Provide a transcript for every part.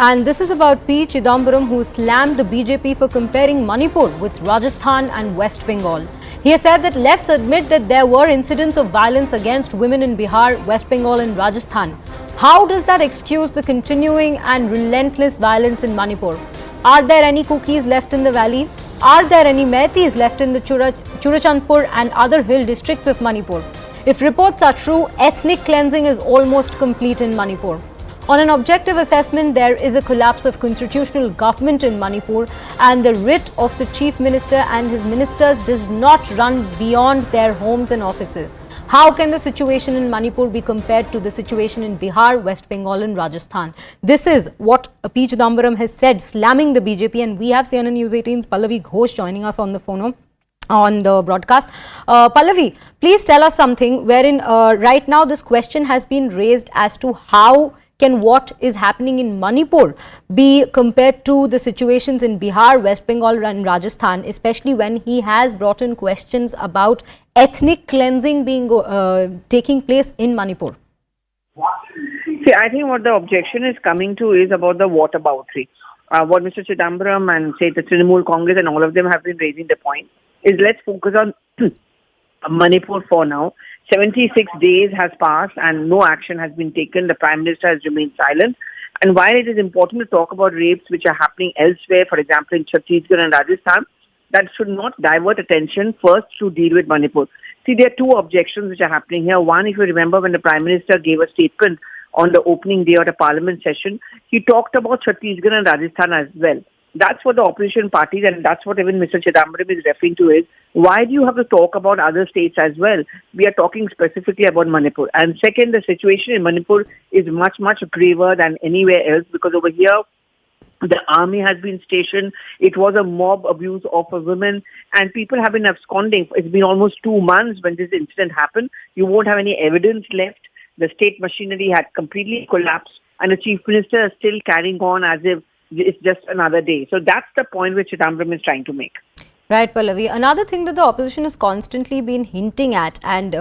And this is about P. Chidambaram, who slammed the BJP for comparing Manipur with Rajasthan and West Bengal. He has said that let's admit that there were incidents of violence against women in Bihar, West Bengal and Rajasthan. How does that excuse the continuing and relentless violence in Manipur? Are there any cookies left in the valley? Are there any Meiteis left in the Churachandpur and other hill districts of Manipur? If reports are true, ethnic cleansing is almost complete in Manipur. On an objective assessment, there is a collapse of constitutional government in Manipur, and the writ of the Chief Minister and his ministers does not run beyond their homes and offices. How can the situation in Manipur be compared to the situation in Bihar, West Bengal and Rajasthan? This is what P. Chidambaram has said, slamming the BJP, and we have CNN News 18's Pallavi Ghosh joining us on the phone on the broadcast. Pallavi, please tell us something wherein right now this question has been raised as to how can what is happening in Manipur be compared to the situations in Bihar, West Bengal and Rajasthan, especially when he has brought in questions about ethnic cleansing being taking place in Manipur? See, I think what the objection is coming to is about the whataboutery. What Mr. Chidambaram and say the Trinamool Congress and all of them have been raising the point is let's focus on Manipur for now. 76 days has passed and no action has been taken. The Prime Minister has remained silent. And while it is important to talk about rapes which are happening elsewhere, for example in Chhattisgarh and Rajasthan, that should not divert attention first to deal with Manipur. See, there are two objections which are happening here. One, if you remember when the Prime Minister gave a statement on the opening day of the Parliament session, he talked about Chhattisgarh and Rajasthan as well. That's what the opposition parties, and that's what even Mr. Chidambaram is referring to is, why do you have to talk about other states as well? We are talking specifically about Manipur. And second, the situation in Manipur is much, much graver than anywhere else because over here, the army has been stationed. It was a mob abuse of a woman and people have been absconding. It's been almost 2 months when this incident happened. You won't have any evidence left. The state machinery had completely collapsed and the chief minister is still carrying on as if it's just another day. So that's the point which Chidambaram is trying to make. Right, Pallavi. Another thing that the opposition has constantly been hinting at, and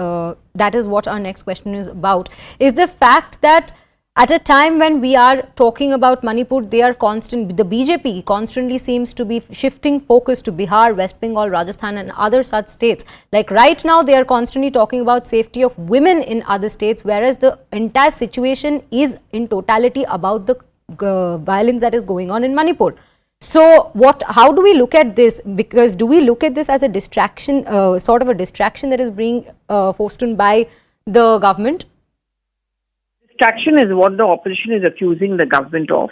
that is what our next question is about, is the fact that at a time when we are talking about Manipur, the BJP constantly seems to be shifting focus to Bihar, West Bengal, Rajasthan and other such states. Like right now, they are constantly talking about safety of women in other states, whereas the entire situation is in totality about the violence that is going on in Manipur. So how do we look at this? Because do we look at this as a distraction, sort of a distraction that is being forced on by the government? Distraction is what the opposition is accusing the government of.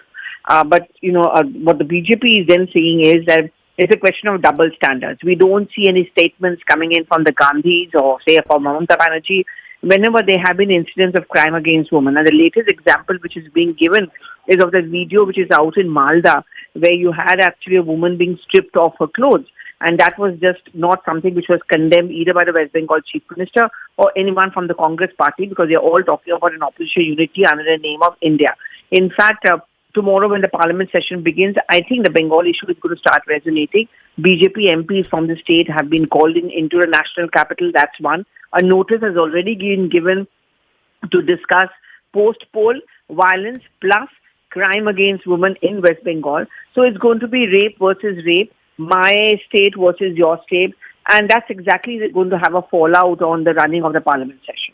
But, what the BJP is then saying is that it's a question of double standards. We don't see any statements coming in from the Gandhis or, say, from Mamata Banerjee whenever there have been incidents of crime against women. And the latest example which is being given is of the video which is out in Malda, where you had actually a woman being stripped off her clothes. And that was just not something which was condemned either by the West Bengal Chief Minister or anyone from the Congress party, because they're all talking about an opposition unity under the name of India. In fact, tomorrow when the Parliament session begins, I think the Bengal issue is going to start resonating. BJP MPs from the state have been called into the national capital. That's one. A notice has already been given to discuss post-poll violence plus crime against women in West Bengal. So it's going to be rape versus rape, my state versus your state, and that's exactly going to have a fallout on the running of the Parliament session.